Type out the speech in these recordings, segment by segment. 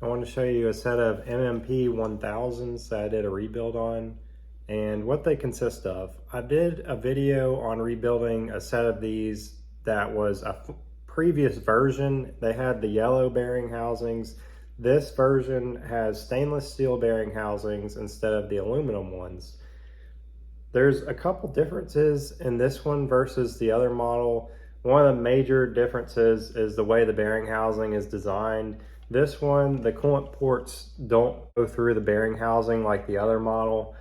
I want to show you a set of n54 that I did a rebuild on and what they consist of. I did a video on rebuilding a set of these that was a previous version. They had the yellow bearing housings. This version has stainless steel bearing housings instead of the aluminum ones. There's a couple differences in this one versus the other model. One of the major differences is the way the bearing housing is designed. This one, the coolant ports don't go through the bearing housing like the other model.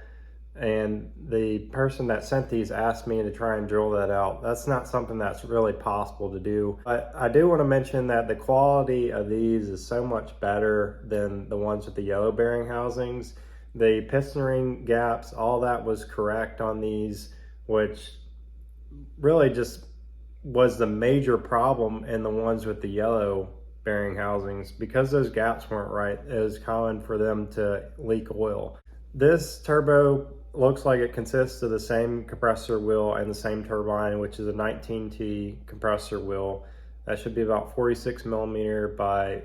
And the person that sent these asked me to try and drill that out. That's not something that's really possible to do. I do want to mention that the quality of these is so much better than the ones with the yellow bearing housings. The piston ring gaps, all that was correct on these, which really just was the major problem in the ones with the yellow bearing housings. Because those gaps weren't right, it was common for them to leak oil. This turbo looks like it consists of the same compressor wheel and the same turbine, which is a 19T compressor wheel. That should be about 46 millimeter by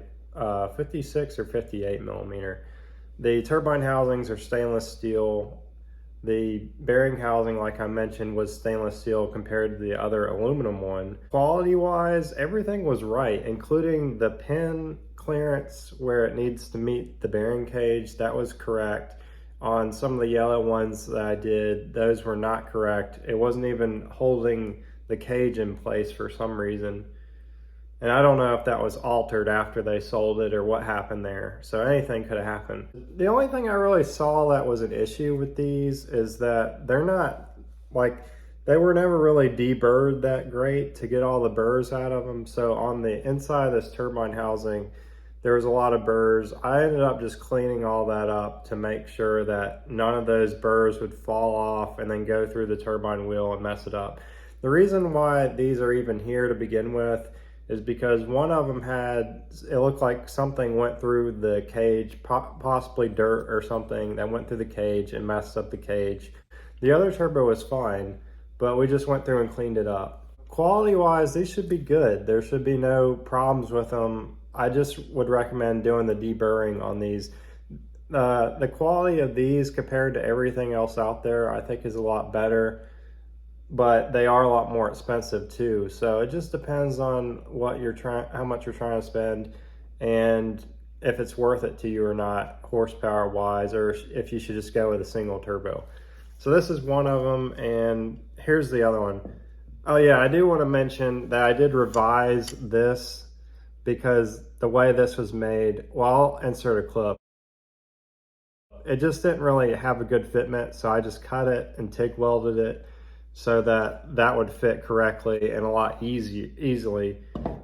56 or 58 millimeter. The turbine housings are stainless steel. The bearing housing, like I mentioned, was stainless steel compared to the other aluminum one. Quality-wise, everything was right, including the pin clearance where it needs to meet the bearing cage. That was correct. On some of the yellow ones that I did, those were not correct. It wasn't even holding the cage in place for some reason. And I don't know if that was altered after they sold it or what happened there. So anything could have happened. The only thing I really saw that was an issue with these is that they're not, like, they were never really deburred that great to get all the burrs out of them. So on the inside of this turbine housing, there was a lot of burrs. I ended up just cleaning all that up to make sure that none of those burrs would fall off and then go through the turbine wheel and mess it up. The reason why these are even here to begin with is because one of them had, it looked like something went through the cage, possibly dirt or something that went through the cage and messed up the cage. The other turbo was fine, but we just went through and cleaned it up. Quality-wise, these should be good. There should be no problems with them. I just would recommend doing the deburring on these. The quality of these compared to everything else out there, I think is a lot better, but they are a lot more expensive too. So it just depends on what you're how much you're trying to spend and if it's worth it to you or not, horsepower wise, or if you should just go with a single turbo. So this is one of them, and here's the other one. Oh yeah, I do want to mention that I did revise this because the way this was made, well, I'll insert a clip. It just didn't really have a good fitment, so I just cut it and TIG welded it so that that would fit correctly and a lot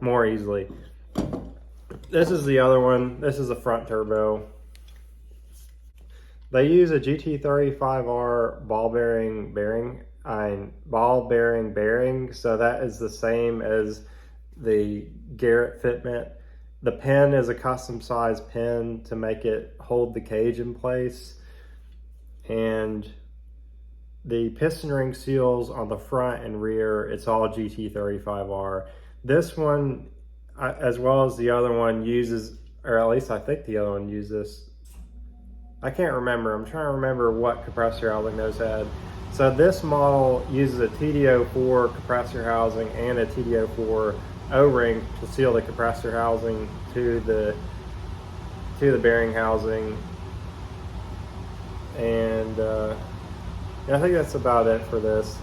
more easily. This is the other one. This is a front turbo. They use a GT35R ball bearing, so that is the same as the Garrett fitment. The pin is a custom size pin to make it hold the cage in place, and the piston ring seals on the front and rear, it's all GT35R. This one, as well as the other one, uses, or at least I think the other one used this. I can't remember. I'm trying to remember what compressor housing those had. So this model uses a TD04 compressor housing and a TD04 O-ring to seal the compressor housing to the bearing housing. And I think that's about it for this.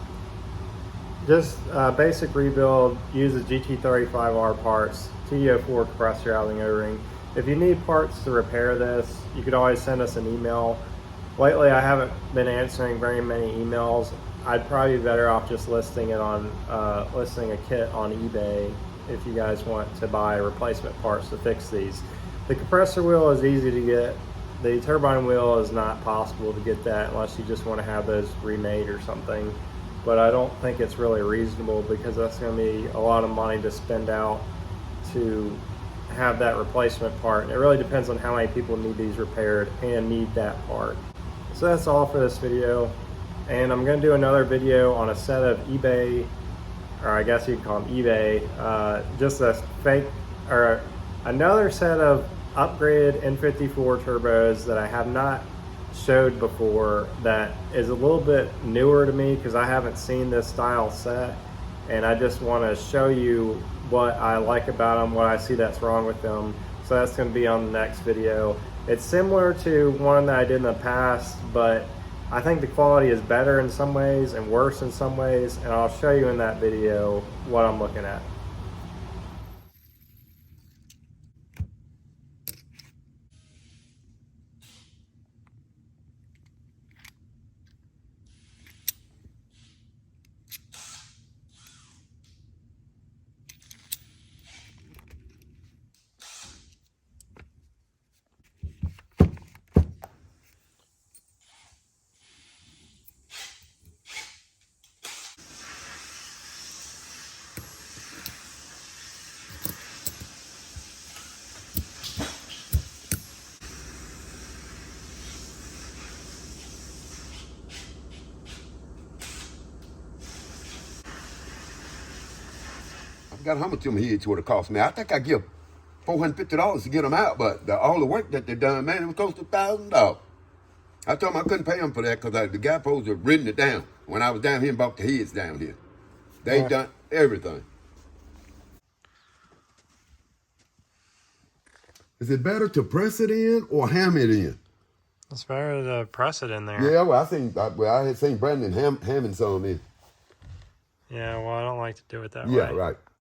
Just basic rebuild, uses GT35R parts, TD04 compressor housing O-ring. If you need parts to repair this, you could always send us an email. Lately, I haven't been answering very many emails. I'd probably be better off just listing it on listing a kit on eBay if you guys want to buy replacement parts to fix these. The compressor wheel is easy to get. The turbine wheel is not possible to get that unless you just want to have those remade or something. But I don't think it's really reasonable because that's going to be a lot of money to spend out to have that replacement part. And it really depends on how many people need these repaired and need that part. So that's all for this video. And I'm going to do another video on a set of eBay, or I guess you'd call them eBay, just a fake, or another set of upgraded n54 turbos that I have not showed before, that is a little bit newer to me because I haven't seen this style set, and I just want to show you what I like about them, what I see that's wrong with them. So that's going to be on the next video. It's similar to one that I did in the past, but I think the quality is better in some ways and worse in some ways, and I'll show you in that video what I'm looking at. I forgot how much them heads would have cost me. I think I give $450 to get them out, but all the work that they done, man, it was close to $1,000. I told them I couldn't pay them for that because the guy supposed to have written it down when I was down here and bought the heads down here. They done everything. Is it better to press it in or ham it in? It's better to press it in there. Yeah, well, I had seen Brandon hamming some in. Yeah, well, I don't like to do it that way. Yeah, right.